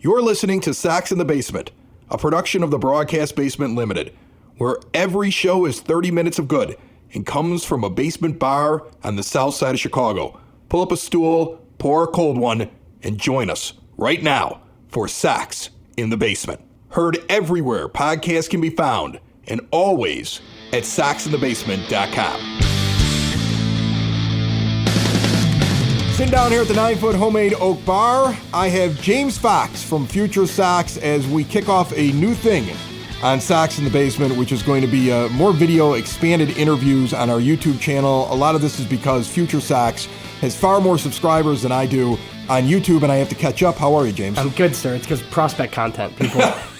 You're listening to Sox in the Basement, a production of the Broadcast Basement Limited, where every show is 30 minutes of good and comes from a basement bar on the south side of Chicago. Pull up a stool, pour a cold one, and join us right now for Sox in the Basement. Heard everywhere podcasts can be found, and always at soxinthebasement.com. Sitting down here at the 9-foot homemade oak bar, I have James Fox from FutureSox as we kick off a new thing on Sox in the Basement, which is going to be more video, expanded interviews on our YouTube channel. A lot of this is because FutureSox has far more subscribers than I do on YouTube, and I have to catch up. How are you, James? I'm good, sir. It's because prospect content.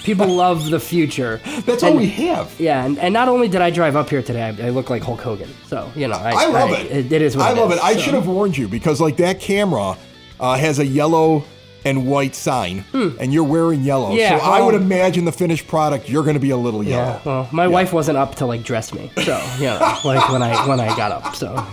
People love the future. That's all we have. Yeah, and not only did I drive up here today, I look like Hulk Hogan. So, you know, I love it. It is what it is. I love it. I should have warned you because, like, that camera has a yellow and white sign, and you're wearing yellow. Yeah, so I would imagine the finished product, you're going to be a little yellow. Yeah, well, my wife wasn't up to, like, dress me. So, you know, like, when I got up, so.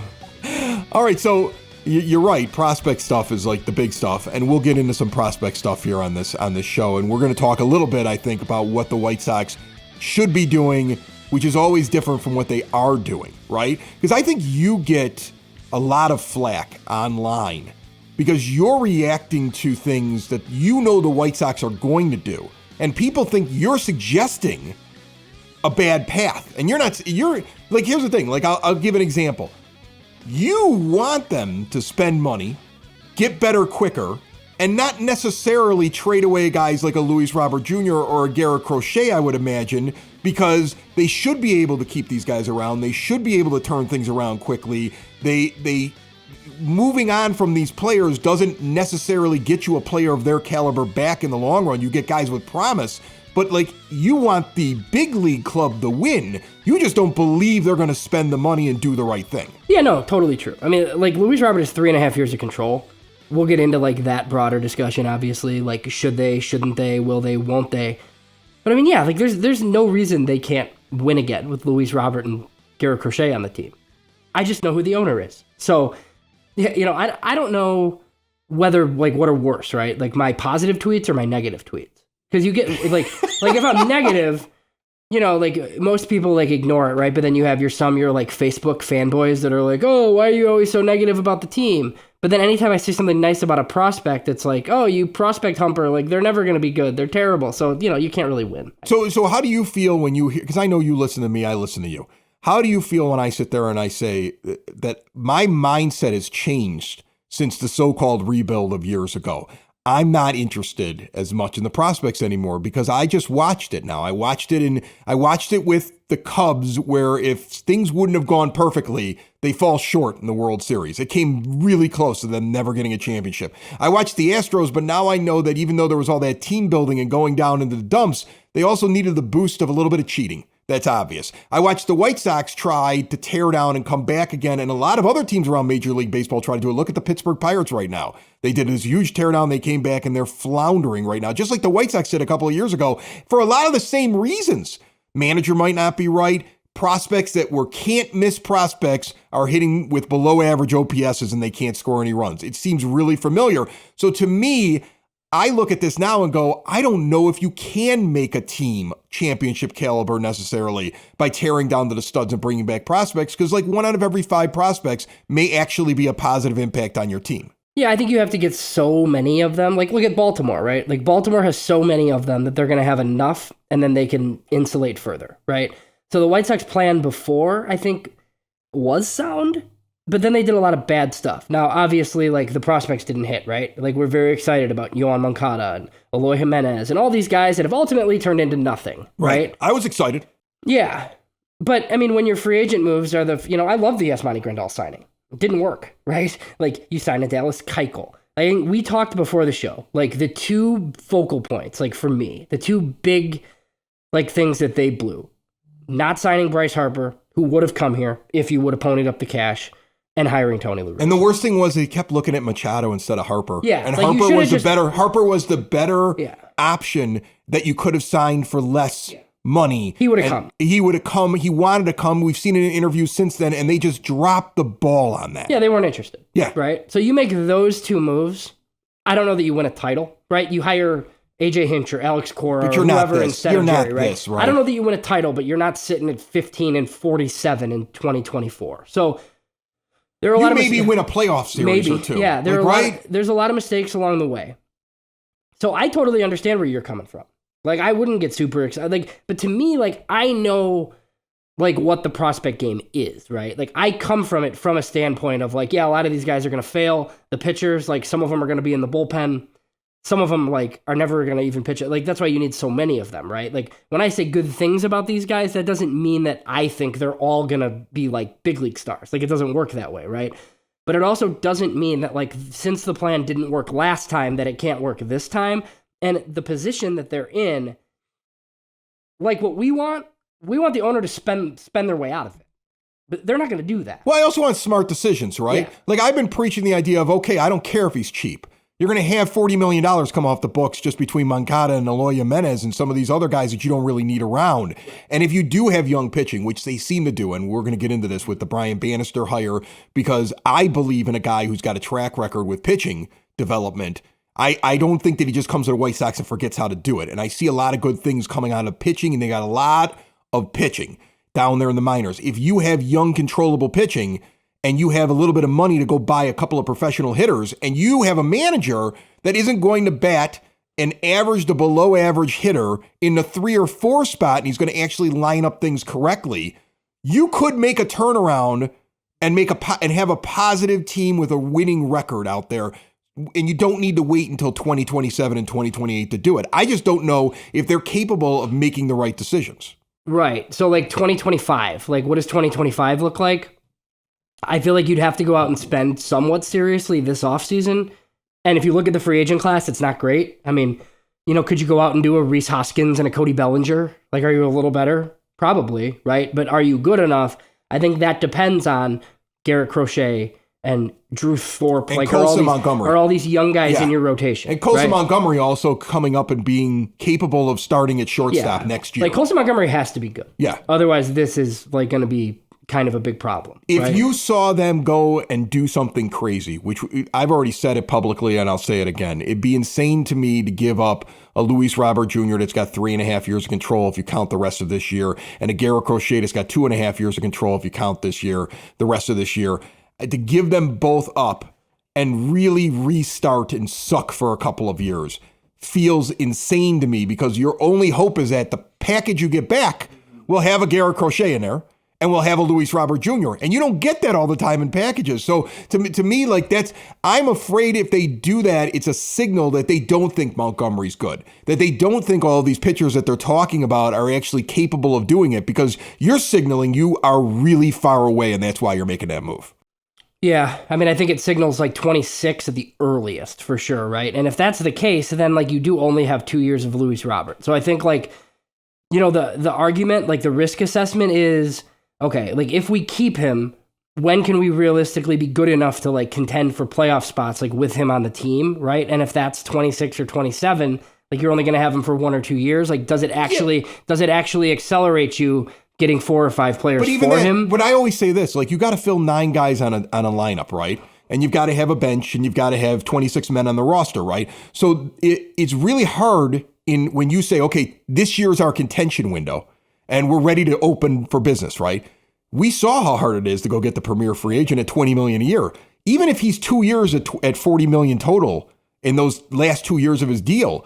All right, so you're right. Prospect stuff is like the big stuff, and we'll get into some prospect stuff here on this show, and we're going to talk a little bit, I think, about what the White Sox should be doing, which is always different from what they are doing, right? Because I think you get a lot of flack online because you're reacting to things that you know the White Sox are going to do, and people think you're suggesting a bad path, and you're like, here's the thing, like, I'll give an example. You want them to spend money, get better quicker, and not necessarily trade away guys like a Luis Robert Jr. or a Garrett Crochet, I would imagine, because they should be able to keep these guys around. They should be able to turn things around quickly. They moving on from these players doesn't necessarily get you a player of their caliber back in the long run. You get guys with promise. But, like, you want the big league club to win. You just don't believe they're going to spend the money and do the right thing. Yeah, no, totally true. I mean, like, Luis Robert is 3.5 years of control. We'll get into, like, that broader discussion, obviously. Like, should they, shouldn't they, will they, won't they? But, I mean, yeah, like, there's no reason they can't win again with Luis Robert and Garrett Crochet on the team. I just know who the owner is. So, you know, I don't know whether, like, what are worse, right? Like, my positive tweets or my negative tweets. Because you get, like if I'm negative, you know, like, most people, like, ignore it, right? But then you have your like, Facebook fanboys that are like, oh, why are you always so negative about the team? But then anytime I say something nice about a prospect, it's like, oh, you prospect humper, like, they're never going to be good. They're terrible. So, you know, you can't really win. So how do you feel when you hear, because I know you listen to me, I listen to you. How do you feel when I sit there and I say that my mindset has changed since the so-called rebuild of years ago? I'm not interested as much in the prospects anymore because I just watched it now. I watched it with the Cubs, where if things wouldn't have gone perfectly, they fall short in the World Series. It came really close to them never getting a championship. I watched the Astros, but now I know that even though there was all that team building and going down into the dumps, they also needed the boost of a little bit of cheating. That's obvious. I watched the White Sox try to tear down and come back again, and a lot of other teams around Major League Baseball try to do it. Look at the Pittsburgh Pirates right now. They did this huge teardown. They came back, and they're floundering right now, just like the White Sox did a couple of years ago, for a lot of the same reasons. Manager might not be right. Prospects that were can't-miss prospects are hitting with below-average OPSs, and they can't score any runs. It seems really familiar. So to me, I look at this now and go, I don't know if you can make a team championship caliber necessarily by tearing down to the studs and bringing back prospects, because like 1 out of every 5 prospects may actually be a positive impact on your team. Yeah, I think you have to get so many of them. Like, look at Baltimore, right? Like, Baltimore has so many of them that they're going to have enough, and then they can insulate further, right? So the White Sox plan before, I think, was sound, but then they did a lot of bad stuff. Now, obviously, like, the prospects didn't hit, right? Like, we're very excited about Yoan Moncada and Eloy Jimenez and all these guys that have ultimately turned into nothing, right? I was excited. Yeah. But, I mean, when your free agent moves are I love the Yasmani Grandal signing. It didn't work, right? Like, you signed a Dallas Keuchel. I think we talked before the show, like, the 2 focal points, like, for me, the 2 big, like, things that they blew. Not signing Bryce Harper, who would have come here if you would have ponied up the cash, and hiring Tony La Russa. And the worst thing was they kept looking at Machado instead of Harper. Yeah, and like, Harper was the better option that you could have signed for less money. He would have come. He would have come. He wanted to come. We've seen it in interviews since then, and they just dropped the ball on that. Yeah, they weren't interested. Yeah. Right? So you make those 2 moves. I don't know that you win a title, right? You hire AJ Hinch or Alex Cora But or you're not whoever this. instead You're of not Jerry, right? this, right? I don't know that you win a title, but you're not sitting at 15-47 in 2024. So there are a lot of maybe win a playoff series or two. Yeah, right? There's a lot of mistakes along the way. So I totally understand where you're coming from. Like, I wouldn't get super excited. Like, but to me, like, I know like what the prospect game is, right? Like, I come from it from a standpoint of like, yeah, a lot of these guys are going to fail. The pitchers, like, some of them are going to be in the bullpen. Some of them, like, are never going to even pitch it. Like, that's why you need so many of them, right? Like, when I say good things about these guys, that doesn't mean that I think they're all going to be, like, big league stars. Like, it doesn't work that way, right? But it also doesn't mean that, like, since the plan didn't work last time, that it can't work this time. And the position that they're in, like, what we want the owner to spend their way out of it. But they're not going to do that. Well, I also want smart decisions, right? Yeah. Like, I've been preaching the idea of, okay, I don't care if he's cheap. You're going to have $40 million come off the books just between Moncada and Eloy Jimenez and some of these other guys that you don't really need around. And if you do have young pitching, which they seem to do, and we're going to get into this with the Brian Bannister hire, because I believe in a guy who's got a track record with pitching development. I don't think that he just comes to the White Sox and forgets how to do it. And I see a lot of good things coming out of pitching, and they got a lot of pitching down there in the minors. If you have young, controllable pitching, and you have a little bit of money to go buy a couple of professional hitters, and you have a manager that isn't going to bat an average to below average hitter in the 3 or 4 spot, and he's going to actually line up things correctly, you could make a turnaround and have a positive team with a winning record out there. And you don't need to wait until 2027 and 2028 to do it. I just don't know if they're capable of making the right decisions. Right. So, like, 2025, like, what does 2025 look like? I feel like you'd have to go out and spend somewhat seriously this offseason. And if you look at the free agent class, it's not great. I mean, you know, could you go out and do a Rhys Hoskins and a Cody Bellinger? Like, are you a little better? Probably, right? But are you good enough? I think that depends on Garrett Crochet and Drew Thorpe, and like, Montgomery. are all these young guys in your rotation. And Colson right? Montgomery also coming up and being capable of starting at shortstop next year. Like, Colson Montgomery has to be good. Yeah. Otherwise, this is, like, going to be kind of a big problem. If you saw them go and do something crazy, which I've already said it publicly and I'll say it again, it'd be insane to me to give up a Luis Robert Jr. that's got 3.5 years of control if you count the rest of this year, and a Garrett Crochet that's got 2.5 years of control if you count this year, the rest of this year. To give them both up and really restart and suck for a couple of years feels insane to me, because your only hope is that the package you get back will have a Garrett Crochet in there and we'll have a Luis Robert Jr. And you don't get that all the time in packages. So to me, like, I'm afraid if they do that, it's a signal that they don't think Montgomery's good, that they don't think all of these pitchers that they're talking about are actually capable of doing it, because you're signaling you are really far away, and that's why you're making that move. Yeah, I mean, I think it signals like 26 at the earliest for sure, right? And if that's the case, then like you do only have 2 years of Luis Robert. So I think, like, you know, the argument, like the risk assessment is, okay, like if we keep him, when can we realistically be good enough to like contend for playoff spots, like with him on the team, right? And if that's 26 or 27, like you're only going to have him for 1 or 2 years, like does it actually accelerate you getting 4 or 5 players for him? But I always say this, like, you got to fill 9 guys on a lineup, right? And you've got to have a bench, and you've got to have 26 men on the roster, right? So it's really hard when you say, okay, this year's our contention window and we're ready to open for business, right? We saw how hard it is to go get the premier free agent at $20 million a year. Even if he's 2 years at $40 million total in those last 2 years of his deal,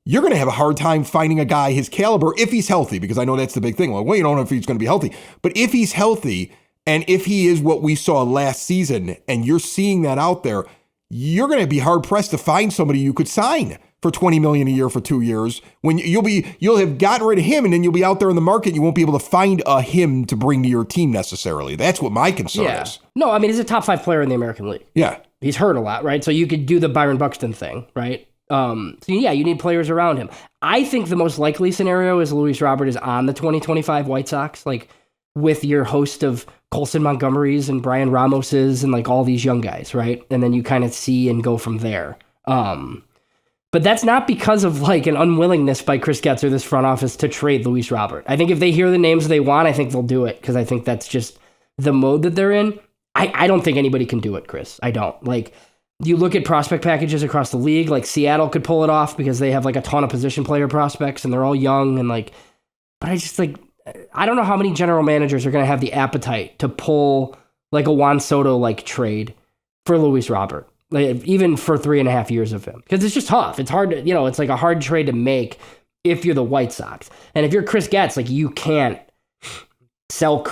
you're going to have a hard time finding a guy his caliber if he's healthy, because I know that's the big thing. Well, you don't know if he's going to be healthy. But if he's healthy, and if he is what we saw last season, and you're seeing that out there, you're going to be hard-pressed to find somebody you could sign for $20 million a year for 2 years, when you'll have gotten rid of him, and then you'll be out there in the market. You won't be able to find a him to bring to your team necessarily. That's what my concern is. No, I mean, he's a top 5 player in the American League. Yeah. He's hurt a lot, right? So you could do the Byron Buxton thing, right? So yeah, you need players around him. I think the most likely scenario is Luis Robert is on the 2025 White Sox, like with your host of Colson Montgomerys and Brian Ramoses and like all these young guys, right? And then you kind of see and go from there. But that's not because of like an unwillingness by Chris Getz or this front office to trade Luis Robert. I think if they hear the names they want, I think they'll do it, because I think that's just the mode that they're in. I don't think anybody can do it, Chris. I don't. Like, You look at prospect packages across the league, like Seattle could pull it off because they have like a ton of position player prospects and they're all young and like, but I don't know how many general managers are going to have the appetite to pull like a Juan Soto like trade for Luis Robert, like even for 3.5 years of him, because it's just tough. It's hard to, it's like a hard trade to make if you're the White Sox. And if you're Chris Getz, like you can't sell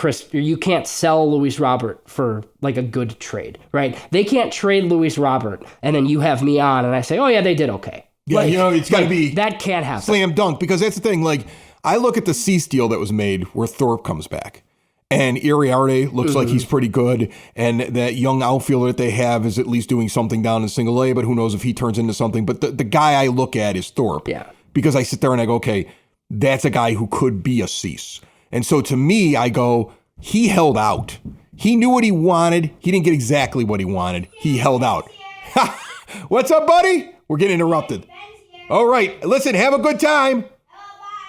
Luis Robert for like a good trade, right? They can't trade Luis Robert and then you have me on and I say, oh yeah, they did okay. Yeah, like, it's got to be that can't happen. Slam dunk, because that's the thing. Like I look at the Cease deal that was made where Thorpe comes back. And Iriarte looks like he's pretty good. And that young outfielder that they have is at least doing something down in single A, but who knows if he turns into something. But the guy I look at is Thorpe. Yeah. Because I sit there and I go, okay, that's a guy who could be a Cease. And so to me, I go, he held out. He knew what he wanted. He didn't get exactly what he wanted. He held out. What's up, buddy? We're getting interrupted. All right. Listen, have a good time.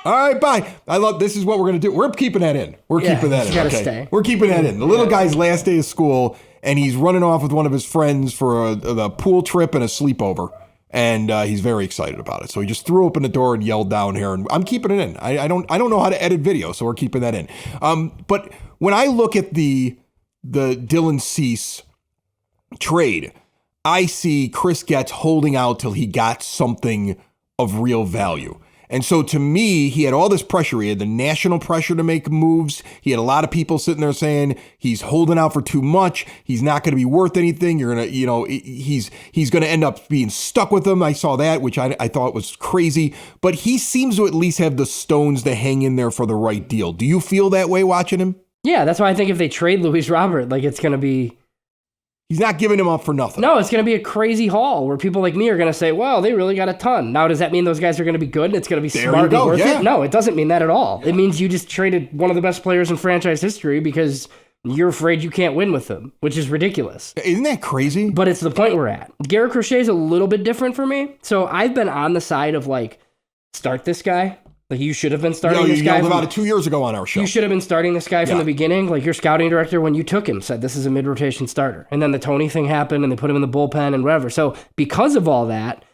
All right, bye. This is what we're going to do. We're keeping that in. We're keeping that in. Okay. Stay. We're keeping that in. The little guy's last day of school, and he's running off with one of his friends for a pool trip and a sleepover. And he's very excited about it. So he just threw open the door and yelled down here. And I'm keeping it in. I don't know how to edit video, so we're keeping that in. But when I look at the Dylan Cease trade, I see Chris Getz holding out till he got something of real value. And so to me, he had all this pressure. He had the national pressure to make moves. He had a lot of people sitting there saying he's holding out for too much. He's not going to be worth anything. You're going to, he's going to end up being stuck with them. I saw that, which I thought was crazy. But he seems to at least have the stones to hang in there for the right deal. Do you feel that way watching him? Yeah, that's why I think if they trade Luis Robert, like it's going to be... He's not giving him up for nothing. No, it's going to be a crazy haul where people like me are going to say, well, they really got a ton. Now, does that mean those guys are going to be good and it's going to be smart and worth it? No, it doesn't mean that at all. Yeah. It means you just traded one of the best players in franchise history because you're afraid you can't win with them, which is ridiculous. Isn't that crazy? But it's the point we're at. Garrett Crochet is a little bit different for me. So I've been on the side of like, start this guy. Like, you should have been starting this guy. You yelled about it 2 years ago on our show. You should have been starting this guy from the beginning. Like, your scouting director, when you took him, said this is a mid-rotation starter. And then the Tony thing happened, and they put him in the bullpen and whatever. So, because of all that,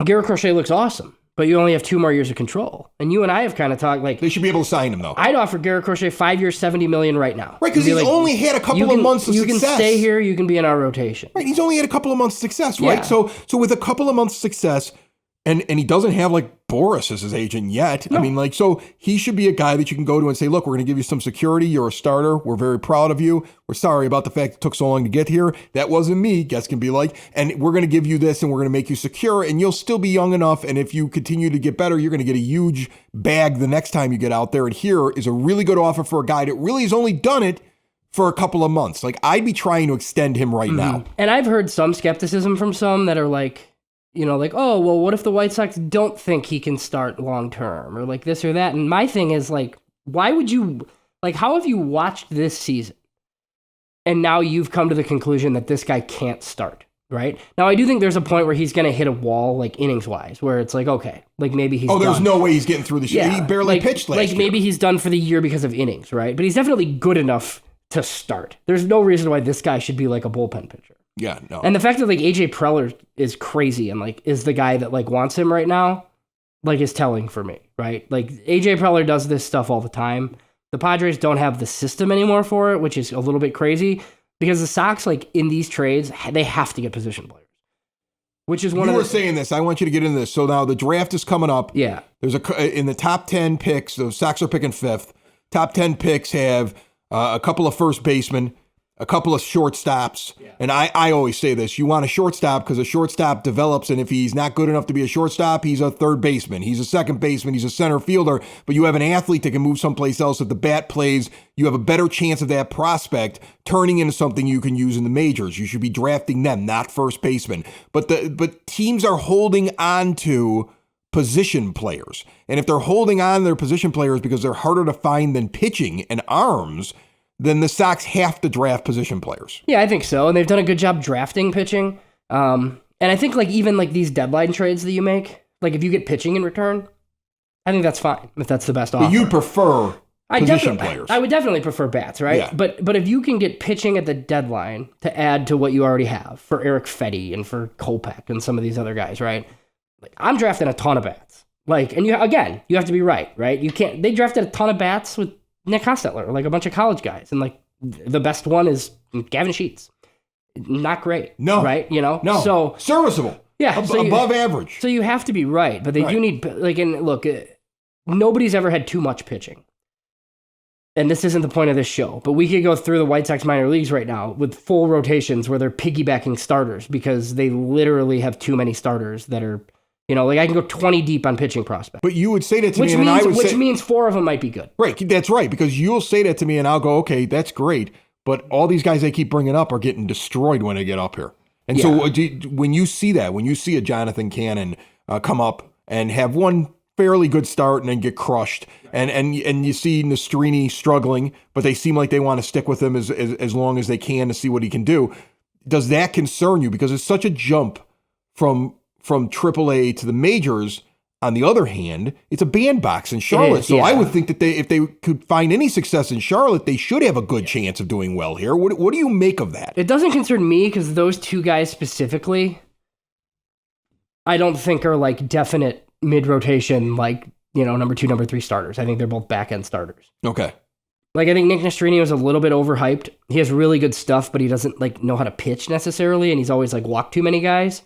Garrett Crochet looks awesome. But you only have 2 more years of control. And you and I have kind of talked, like... They should be able to sign him, though. I'd offer Garrett Crochet 5 years, $70 million right now. Right, because he's only had a couple of months of success. You can stay here, you can be in our rotation. Right, he's only had a couple of months of success, right? Yeah. So with a couple of months of success... And he doesn't have like Boris as his agent yet. No. I mean, like, so he should be a guy that you can go to and say, look, we're going to give you some security. You're a starter. We're very proud of you. We're sorry about the fact it took so long to get here. That wasn't me. Guess can be like, and we're going to give you this and we're going to make you secure and you'll still be young enough. And if you continue to get better, you're going to get a huge bag the next time you get out there. And here is a really good offer for a guy that really has only done it for a couple of months. Like, I'd be trying to extend him right now. And I've heard some skepticism from some that are like, like, oh, well, what if the White Sox don't think he can start long term or like this or that? And my thing is like, why would you, like, how have you watched this season and now you've come to the conclusion that this guy can't start, right? Now, I do think there's a point where he's going to hit a wall, like innings wise, where it's like, okay, like maybe he's there's done. No way he's getting through the year. He barely pitched last year. Like maybe he's done for the year because of innings, right? But he's definitely good enough to start. There's no reason why this guy should be like a bullpen pitcher. Yeah, no. And the fact that like AJ Preller is crazy and like is the guy that like wants him right now, like is telling for me, right? Like AJ Preller does this stuff all the time. The Padres don't have the system anymore for it, which is a little bit crazy because the Sox, like in these trades, they have to get position players. Which is one of the... You were saying this. I want you to get into this. So now the draft is coming up. Yeah. There's in the top 10 picks, the Sox are picking 5th. Top 10 picks have a couple of first basemen, a couple of shortstops. Yeah. And I always say this, you want a shortstop because a shortstop develops, and if he's not good enough to be a shortstop, he's a third baseman. He's a second baseman. He's a center fielder. But you have an athlete that can move someplace else. If the bat plays, you have a better chance of that prospect turning into something you can use in the majors. You should be drafting them, not first baseman. But teams are holding on to position players. And if they're holding on to their position players because they're harder to find than pitching and arms, then the Sox have to draft position players. Yeah, I think so. And they've done a good job drafting pitching. And I think like even like these deadline trades that you make, like if you get pitching in return, I think that's fine if that's the best offer. But you'd prefer position players. I would definitely prefer bats, right? Yeah. But if you can get pitching at the deadline to add to what you already have for Eric Fetty and for Kopech and some of these other guys, right? Like, I'm drafting a ton of bats. Like, and you have to be right? You can't. They drafted a ton of bats with Nick Hostetler, like a bunch of college guys, and like the best one is Gavin Sheets. Not great, no, right? You know, no, so serviceable, yeah, above average. So you have to be right, but they do need like. And look, nobody's ever had too much pitching. And this isn't the point of this show, but we could go through the White Sox minor leagues right now with full rotations where they're piggybacking starters because they literally have too many starters that are, like I can go 20 deep on pitching prospects. But you would say that to me, and I would say, means 4 of them might be good. Right, that's right, because you'll say that to me and I'll go, okay, that's great, but all these guys they keep bringing up are getting destroyed when they get up here. And so when you see that, when you see a Jonathan Cannon come up and have one fairly good start and then get crushed, and you see Nastrini struggling, but they seem like they want to stick with him as long as they can to see what he can do. Does that concern you? Because it's such a jump from AAA to the majors. On the other hand, it's a bandbox in Charlotte, so I would think that if they could find any success in Charlotte, they should have a good chance of doing well here. What do you make of that? It doesn't concern me because those two guys specifically, I don't think are like definite mid-rotation, like, number 2, number 3 starters. I think they're both back-end starters. Okay. Like, I think Nick Nastrini was a little bit overhyped. He has really good stuff, but he doesn't, like, know how to pitch necessarily, and he's always, like, walked too many guys.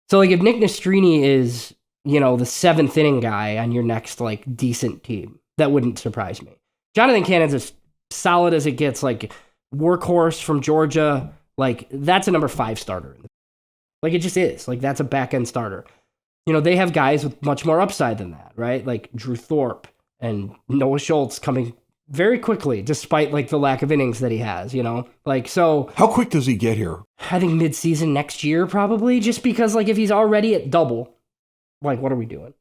So, like, if Nick Nastrini is, the 7th inning guy on your next, like, decent team, that wouldn't surprise me. Jonathan Cannon's as solid as it gets, like, workhorse from Georgia. Like, that's a number 5 starter. Like, it just is. Like, that's a back-end starter. They have guys with much more upside than that, right? Like Drew Thorpe and Noah Schultz coming very quickly, despite like the lack of innings that he has, Like, so... How quick does he get here? I think mid-season next year, probably, just because, like, if he's already at double, like, what are we doing?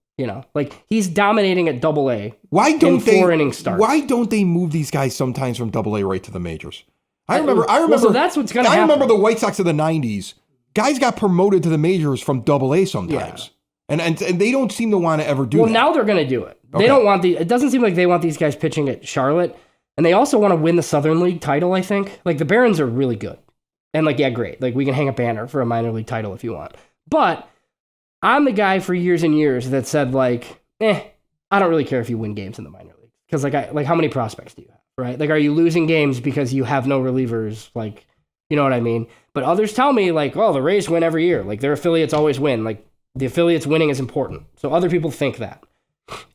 Like, he's dominating at AA. Why don't in 4 inning starts. Why don't they move these guys sometimes from AA right to the majors? I remember. Well, so that's what's going to happen. I remember the White Sox of the 90s. Guys got promoted to the majors from AA sometimes. Yeah. And they don't seem to want to ever do that. Well, now they're going to do it. Okay. They don't want it doesn't seem like they want these guys pitching at Charlotte. And they also want to win the Southern League title, I think. Like, the Barons are really good. And, like, yeah, great. Like, we can hang a banner for a minor league title if you want. But I'm the guy for years and years that said, like, I don't really care if you win games in the minor league. Because, like, how many prospects do you have, right? Like, are you losing games because you have no relievers? Like, you know what I mean? But others tell me, like, oh, the Rays win every year. Like, their affiliates always win. Like, the affiliates winning is important. So other people think that.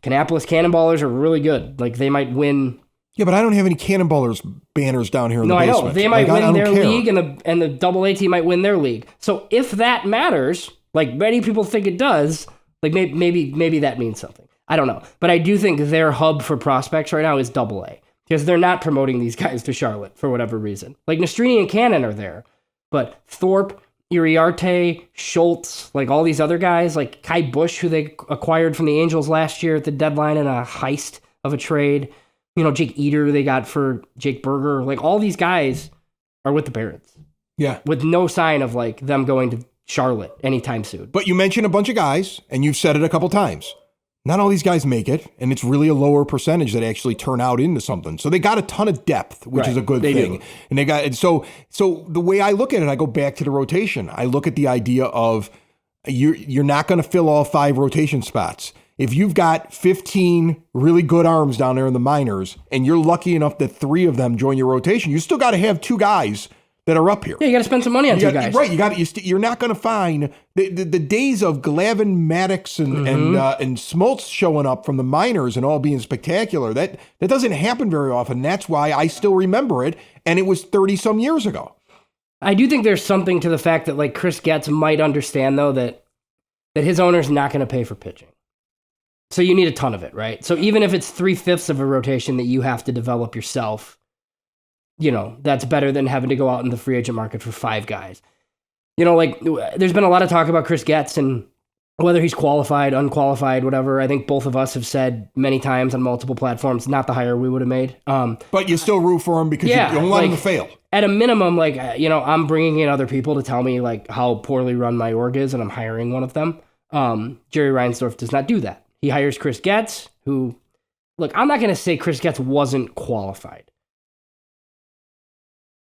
Kannapolis Cannonballers are really good. Like, they might win. Yeah, but I don't have any Cannonballers banners down here in the basement. No, I know. They might win their league, and the AA team might win their league. So if that matters, like many people think it does, like maybe that means something. I don't know. But I do think their hub for prospects right now is AA. Because they're not promoting these guys to Charlotte for whatever reason. Like, Nastrini and Cannon are there. But Thorpe, Iriarte, Schultz, like all these other guys, like Kai Bush, who they acquired from the Angels last year at the deadline in a heist of a trade. Jake Eater they got for Jake Berger. Like, all these guys are with the Barons. Yeah. With no sign of, like, them going to Charlotte anytime soon. But you mentioned a bunch of guys, and you've said it a couple times. Not all these guys make it, and it's really a lower percentage that actually turn out into something. So they got a ton of depth, which is a good thing. Do. And they got so the way I look at it, I go back to the rotation. I look at the idea of you're not going to fill all 5 rotation spots. If you've got 15 really good arms down there in the minors, and you're lucky enough that 3 of them join your rotation, you still got to have 2 guys that are up here. Yeah, you got to spend some money on 2 guys. Right, you're not going to find the days of Glavin, Maddox, and Smoltz showing up from the minors and all being spectacular. That doesn't happen very often. That's why I still remember it, and it was 30-some years ago. I do think there's something to the fact that, like, Chris Getz might understand, though, that his owner's not going to pay for pitching. So you need a ton of it, right? So even if it's 3/5 of a rotation that you have to develop yourself, that's better than having to go out in the free agent market for 5 guys. Like, there's been a lot of talk about Chris Getz and whether he's qualified, unqualified, whatever. I think both of us have said many times on multiple platforms, not the hire we would have made. But you still root for him because you don't want him to fail. At a minimum, like, I'm bringing in other people to tell me, like, how poorly run my org is, and I'm hiring one of them. Jerry Reinsdorf does not do that. He hires Chris Getz, who look, I'm not going to say Chris Getz wasn't qualified.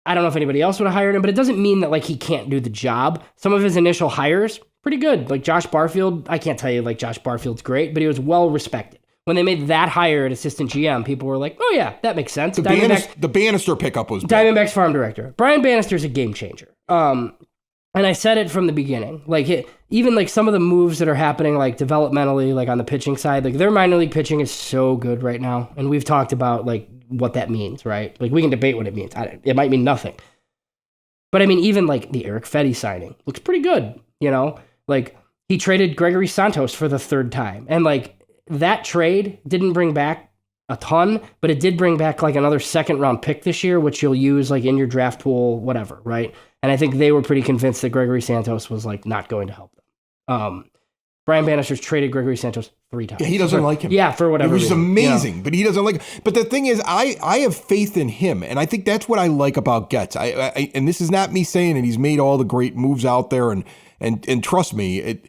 I don't know if anybody else would have hired him, but it doesn't mean that like he can't do the job. Some of his initial hires, pretty good. Like Josh Barfield, I can't tell you like Josh Barfield's great, but he was well respected. When they made that hire at assistant GM, people were like, oh yeah, that makes sense. The Bannister pickup was big. Diamondbacks farm director. Brian Bannister's a game changer. And I said it from the beginning. Like even like some of the moves that are happening like developmentally, like on the pitching side, like their minor league pitching is so good right now. And we've talked about like what that means, right? Like we can debate what it means. It might mean nothing. But I mean, even like the Eric Fetty signing looks pretty good, you know? Like he traded Gregory Santos for the third time. And like that trade didn't bring back a ton, but it did bring back like another second round pick this year, which you'll use like in your draft pool, whatever, right? And I think they were pretty convinced that Gregory Santos was like not going to help them. Brian Bannister's traded Gregory Santos 3 times. Yeah, he doesn't like him. Yeah, for whatever reason. It was amazing, yeah. But he doesn't like him. But the thing is, I have faith in him, and I think that's what I like about Getz. And this is not me saying it. He's made all the great moves out there, and trust me,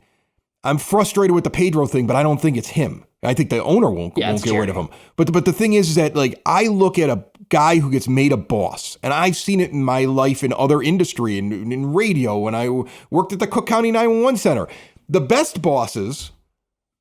I'm frustrated with the Pedro thing, but I don't think it's him. I think the owner won't get rid of him. But the thing is that like I look at a guy who gets made a boss, and I've seen it in my life in other industry, in radio, when I worked at the Cook County 911 Center. The best bosses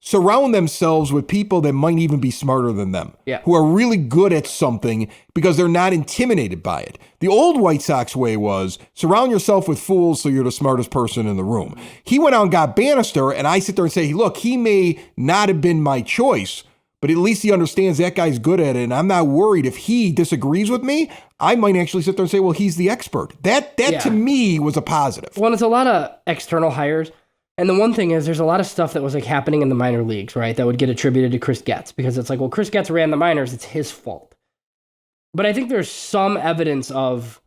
surround themselves with people that might even be smarter than them, who are really good at something because they're not intimidated by it. The old White Sox way was surround yourself with fools so you're the smartest person in the room. He went out and got Bannister, and I sit there and say, look, he may not have been my choice, but at least he understands that guy's good at it, and I'm not worried. If he disagrees with me, I might actually sit there and say, well, he's the expert. That to me was a positive. Well, it's a lot of external hires. And the one thing is there's a lot of stuff that was like happening in the minor leagues, right? That would get attributed to Chris Getz because it's like, well, Chris Getz ran the minors. It's his fault. But I think there's some evidence of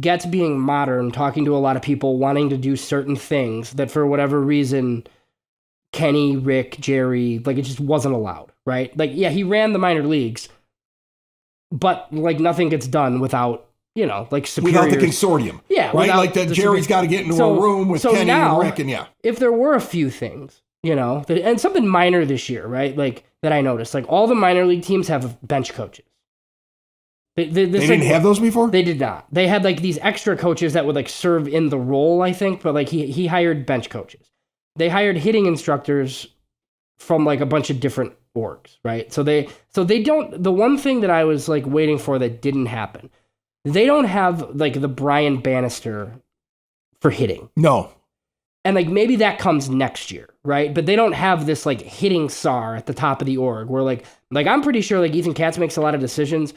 Getz being modern, talking to a lot of people, wanting to do certain things that for whatever reason, Kenny, Rick, Jerry, like it just wasn't allowed, right? Like, yeah, he ran the minor leagues, but like nothing gets done without, you know, like superiors. Without the consortium. Yeah. Right? Like that Jerry's got to get into a room with Kenny now, and Rick, and yeah. If there were a few things, you know, and something minor this year, right? Like that I noticed, like all the minor league teams have bench coaches. They didn't have those before? They did not. They had like these extra coaches that would like serve in the role, I think, but like he hired bench coaches. They hired hitting instructors from like a bunch of different orgs, right? So they don't, the one thing that I was like waiting for that didn't happen, they don't have like the Brian Bannister for hitting. No. And like maybe that comes next year, right? But they don't have this like hitting czar at the top of the org where like I'm pretty sure like Ethan Katz makes a lot of decisions.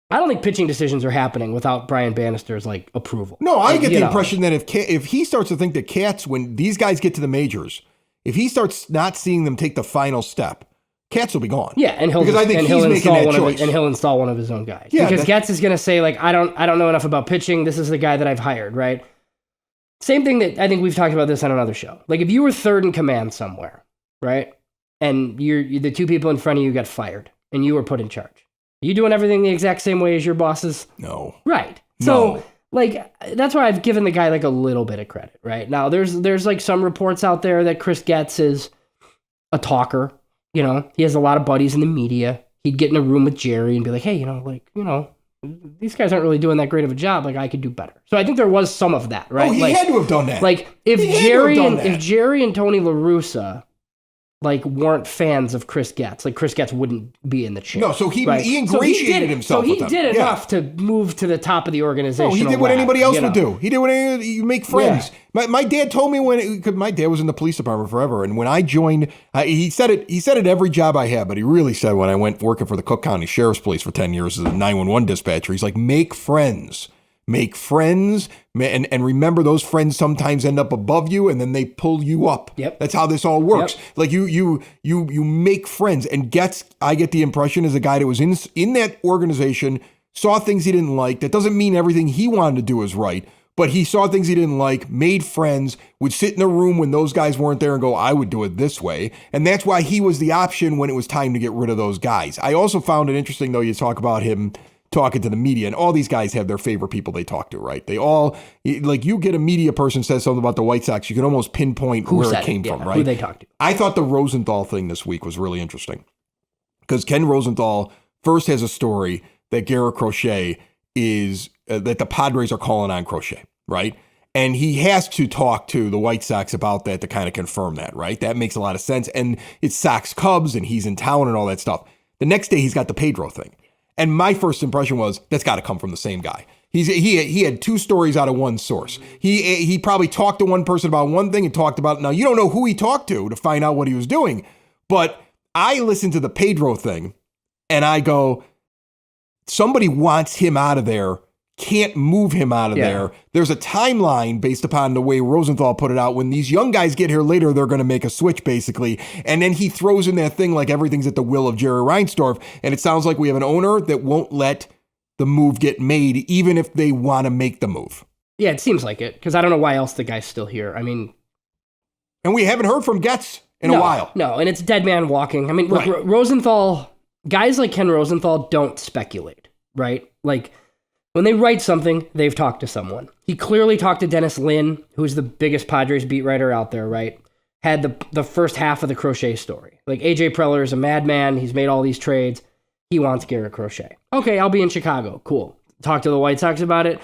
I don't think pitching decisions are happening without Brian Bannister's like approval. No, I get the impression that if he starts to think that Katz, when these guys get to the majors, if he starts not seeing them take the final step, Katz will be gone. Yeah, and he'll install one of his own guys. Yeah, because Getz is going to say like I don't know enough about pitching. This is the guy that I've hired, right? Same thing that I think we've talked about this on another show. Like if you were third in command somewhere, right, and you're the two people in front of you got fired and you were put in charge. Are you doing everything the exact same way as your bosses? No. Right. So like that's why I've given the guy like a little bit of credit, right? Now there's like some reports out there that Chris Getz is a talker. You know, he has a lot of buddies in the media. He'd get in a room with Jerry and be like, hey, these guys aren't really doing that great of a job. Like, I could do better. So I think there was some of that, right? Oh, he had to have done that. Like, if Jerry and Tony La Russa, like, weren't fans of Chris Getz, like, Chris Getz wouldn't be in the chair. No, so he ingratiated himself with them. So he did enough to move to the top of the organization. Oh, he did what anybody else would do. He did what you make friends. Yeah. My dad told me because my dad was in the police department forever, and when I joined, he said it every job I had, but he really said when I went working for the Cook County Sheriff's Police for 10 years as a 911 dispatcher, he's like, make friends. Make friends, and remember those friends sometimes end up above you, and then they pull you up. Yep. That's how this all works. Yep. Like you make friends, and I get the impression as a guy that was in that organization, saw things he didn't like. That doesn't mean everything he wanted to do is right, but he saw things he didn't like, made friends, would sit in a room when those guys weren't there and go, I would do it this way, and that's why he was the option when it was time to get rid of those guys. I also found it interesting, though, you talk about him talking to the media, and all these guys have their favorite people they talk to, right? They all, like, you get a media person says something about the White Sox, you can almost pinpoint where it came from, right? Who they talked to. I thought the Rosenthal thing this week was really interesting. because Ken Rosenthal first has a story that Garrett Crochet is, that the Padres are calling on Crochet, right? And he has to talk to the White Sox about that to kind of confirm that, right? That makes a lot of sense. And it's Sox Cubs and he's in town and all that stuff. The next day he's got the Pedro thing. And my first impression was that's got to come from the same guy. He had two stories out of one source. He probably talked to one person about one thing and talked about, now you don't know who he talked to find out what he was doing. But I listened to the Pedro thing and I go, somebody wants him out of there, can't move him out of there. There's a timeline based upon the way Rosenthal put it out. When these young guys get here later, they're going to make a switch basically. And then he throws in that thing like everything's at the will of Jerry Reinsdorf. And it sounds like we have an owner that won't let the move get made, even if they want to make the move. Yeah, it seems like it, because I don't know why else the guy's still here. I mean... And we haven't heard from Getz in a while. No, and it's dead man walking. I mean, look, Rosenthal, guys like Ken Rosenthal don't speculate, right? Like, when they write something, they've talked to someone. He clearly talked to Dennis Lin, who's the biggest Padres beat writer out there, right? Had the first half of the Crochet story. Like, AJ Preller is a madman. He's made all these trades. He wants Garrett Crochet. Okay, I'll be in Chicago. Cool. Talk to the White Sox about it.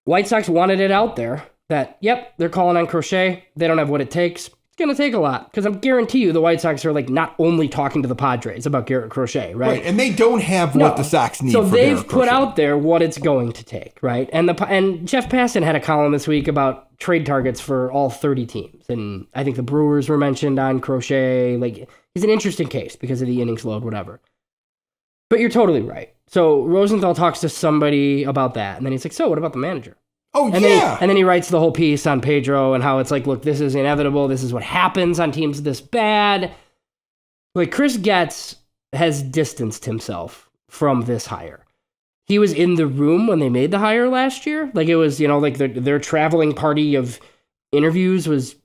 White Sox wanted it out there that, yep, they're calling on Crochet. They don't have what it takes. It's going to take a lot, because I guarantee you the White Sox are like not only talking to the Padres about Garrett Crochet, right? And they don't have what the Sox need. So for they've Garrett put Crochet. out there what it's going to take, right? And Jeff Passan had a column this week about trade targets for all 30 teams, and I think the Brewers were mentioned on Crochet. Like, he's an interesting case because of the innings load, whatever. But you're totally right. So Rosenthal talks to somebody about that, and then he's like, so what about the manager? Oh, and yeah. And then he writes the whole piece on Pedro and how it's like, look, this is inevitable. This is what happens on teams this bad. Like, Chris Getz has distanced himself from this hire. He was in the room when they made the hire last year. Like, it was, like their traveling party of interviews was...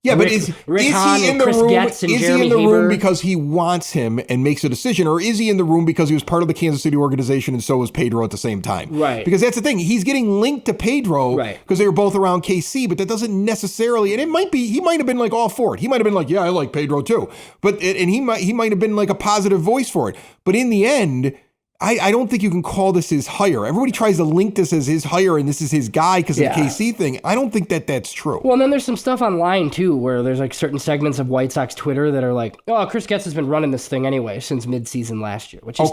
Yeah, Rick, but is Hahn he in and the Chris room? Getz and Is Jeremy he in the Haber. room because he wants him and makes a decision, or is he in the room because he was part of the Kansas City organization and so was Pedro at the same time? Right. Because that's the thing. He's getting linked to Pedro Right. because they were both around KC, but that doesn't necessarily. And it might be he might have been like all for it. He might have been like, yeah, I like Pedro too. But and he might have been like a positive voice for it. But in the end, I don't think you can call this his hire. Everybody tries to link this as his hire and this is his guy because of the KC thing. I don't think that's true. Well, and then there's some stuff online, too, where there's like certain segments of White Sox Twitter that are like, oh, Chris Getz has been running this thing anyway since midseason last year, which is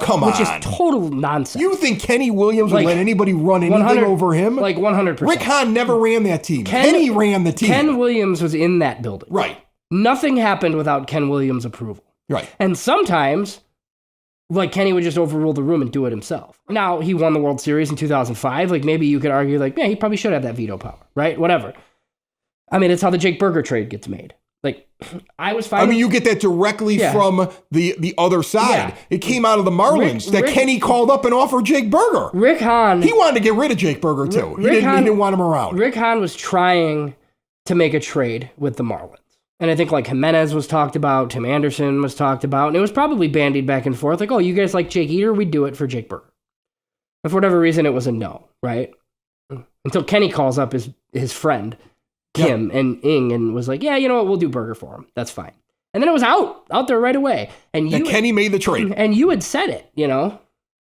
total nonsense. You think Kenny Williams would let anybody run anything over him? Like 100%. Rick Hahn never ran that team. Kenny ran the team. Ken Williams was in that building. Right. Nothing happened without Ken Williams' approval. Right. And sometimes... like, Kenny would just overrule the room and do it himself. Now, he won the World Series in 2005. Like, maybe you could argue, like, yeah, he probably should have that veto power, right? Whatever. I mean, it's how the Jake Berger trade gets made. Like, I was fine. I mean, you get that directly from the other side. Yeah. It came out of the Marlins Kenny called up and offered Jake Berger. Rick Hahn. He wanted to get rid of Jake Berger, too. He didn't want him around. Rick Hahn was trying to make a trade with the Marlins. And I think like Jimenez was talked about, Tim Anderson was talked about, and it was probably bandied back and forth. Like, oh, you guys like Jake Eater? We'd do it for Jake Berger. And for whatever reason, it was a no, right? Until Kenny calls up his friend, Kim and Ing, and was like, yeah, you know what? We'll do Berger for him. That's fine. And then it was out there right away. And Kenny made the trade. And you had said it,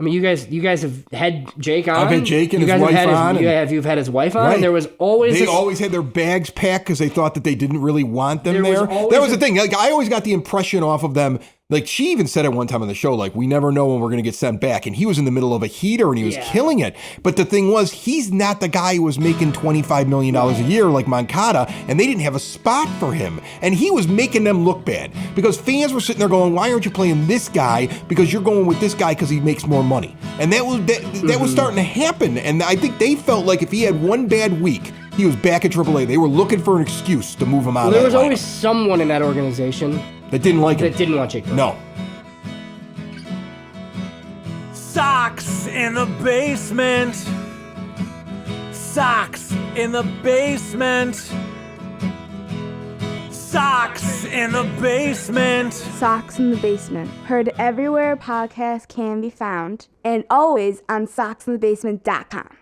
I mean, you guys have had Jake on. I've had Jake and his wife on. You've had his wife on. Right. And there was always They always had their bags packed because they thought that they didn't really want them there. That was the thing. Like, I always got the impression off of them. Like, she even said it one time on the show, like, we never know when we're going to get sent back. And he was in the middle of a heater and he was killing it. But the thing was, he's not the guy who was making $25 million a year like Moncada, and they didn't have a spot for him. And he was making them look bad because fans were sitting there going, why aren't you playing this guy? Because you're going with this guy because he makes more money. And that was starting to happen. And I think they felt like if he had one bad week, he was back at AAA. They were looking for an excuse to move him out of there was lineup. always someone in that organization that didn't like him. That didn't want Jake Berger. No. Sox in the basement. Sox in the basement. Sox in the basement. Sox in the Basement. Heard everywhere podcasts can be found and always on soxinthebasement.com.